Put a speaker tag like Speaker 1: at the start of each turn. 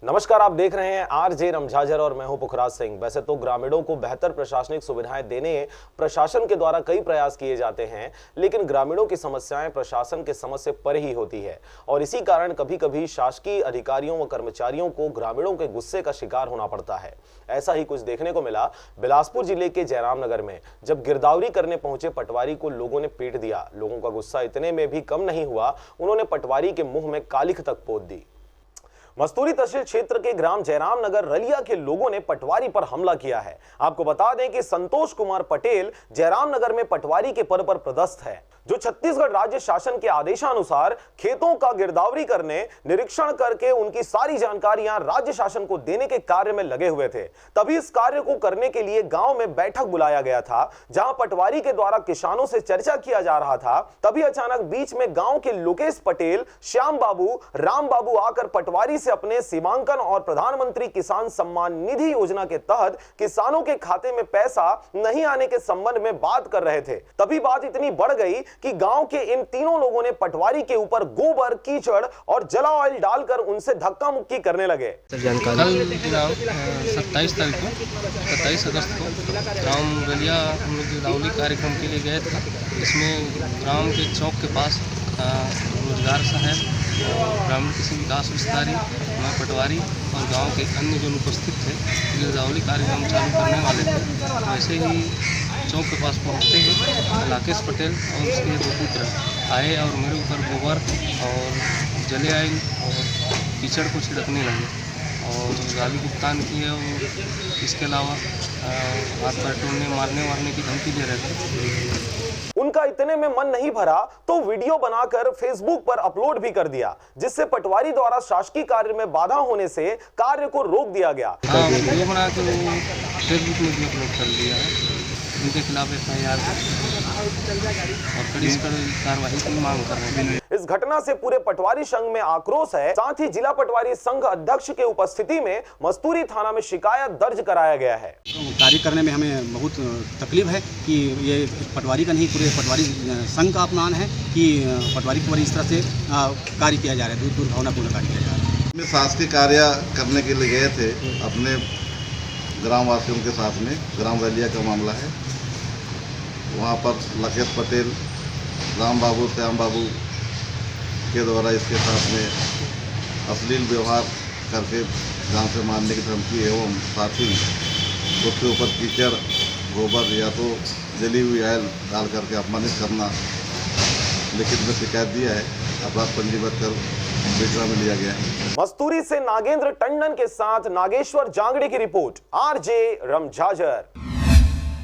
Speaker 1: नमस्कार, आप देख रहे हैं आरजे रमझाझर और मैं हूं पुखराज सिंह। वैसे तो ग्रामीणों को बेहतर प्रशासनिक सुविधाएं देने प्रशासन के द्वारा कई प्रयास किए जाते हैं, लेकिन ग्रामीणों की समस्याएं प्रशासन के समझ से परे ही होती है और इसी कारण कभी-कभी शासकीय अधिकारियों व कर्मचारियों को ग्रामीणों के गुस्से का शिकार होना पड़ता है। ऐसा ही कुछ देखने को मिला बिलासपुर जिले के जयराम नगर में, जब गिरदावरी करने पहुंचे पटवारी को लोगों ने पीट दिया। लोगों का गुस्सा इतने में भी कम नहीं हुआ, उन्होंने पटवारी के मुंह में कालिख तक पोत दी। मस्तूरी तहसील क्षेत्र के ग्राम जयराम नगर रलिया के लोगों ने पटवारी पर हमला किया है। आपको बता दें कि संतोष कुमार पटेल जयराम नगर में पटवारी के पद पर पदस्थ है, जो छत्तीसगढ़ राज्य शासन के आदेशानुसार खेतों का गिरदावरी करने, निरीक्षण करके उनकी सारी जानकारियां राज्य शासन को देने के कार्य में लगे हुए थे। तभी इस कार्य को करने के लिए गांव में बैठक बुलाया गया था, जहां पटवारी के द्वारा किसानों से चर्चा किया जा रहा था। तभी अचानक बीच में गांव के लोकेश पटेल, श्याम बाबू, राम बाबू आकर पटवारी से अपने सीमांकन और प्रधानमंत्री किसान सम्मान निधि योजना के तहत किसानों के खाते में पैसा नहीं आने के संबंध में बात कर रहे थे। तभी बात इतनी बढ़ गई कि गांव के इन तीनों लोगों ने पटवारी के ऊपर गोबर, कीचड़ और जला ऑयल डालकर उनसे धक्का मुक्की करने लगे।
Speaker 2: कल 27 तारीख को 27 अगस्त को ग्राम रलिया हम लोग गिरदावरी कार्यक्रम के लिए गए थे। इसमें ग्राम के चौक के पास रोजगार साहब, ग्रामीण कृषि विकास विस्तारी, मैं पटवारी और गांव के अन्य जो उपस्थित थे गिरदावरी कार्यक्रम चालू करने वाले थे। वैसे ही चौक के पास पहुंचते ही राकेश पटेल और उसके दो पुत्र आए और मेरे ऊपर गोबर और जले ऑयल और कीचड़ को छिड़कने लगे और गाली भुगतान किए और इसके अलावा हाथ पैर तोड़ने, मारने की धमकी दे रहे थे।
Speaker 1: उनका इतने में मन नहीं भरा तो वीडियो बनाकर फेसबुक पर अपलोड भी कर दिया, जिससे पटवारी द्वारा शासकीय कार्य में बाधा होने से कार्य को रोक दिया गया।
Speaker 2: वीडियो बना के फेसबुक में भी अपलोड कर दिया है। उनके खिलाफ FIR और कड़ी कार्रवाई की मांग कर रहे हैं।
Speaker 1: इस घटना से पूरे पटवारी संघ में आक्रोश है। साथ ही जिला पटवारी संघ अध्यक्ष के उपस्थिति में मस्तूरी थाना में शिकायत दर्ज कराया गया है।
Speaker 3: कार्य करने में हमें बहुत तकलीफ है कि ये पटवारी का नहीं, पूरे पटवारी संघ का अपमान है कि पटवारी को इस तरह से कार्य किया जा रहा है, दुर्भावनापूर्ण कार्य किया जा रहा है।
Speaker 4: शासकीय कार्य करने के लिए गए थे अपने ग्रामवासियों के साथ में। ग्राम रलिया का मामला है। वहाँ पर राकेश पटेल, राम बाबू, श्याम बाबू के द्वारा इसके साथ में अश्लील व्यवहार करके जान से मारने की धमकी एवं साथ ही उसके ऊपर कीचड़, गोबर या तो जली हुई ऑयल डाल करके अपमानित करना लिखित में शिकायत दिया है। अपराध पंजीबद्ध कर विचार में लिया गया है।
Speaker 1: मस्तूरी से नागेंद्र टंडन के साथ नागेश्वर जांगड़े की रिपोर्ट, आरजे रमझाझर।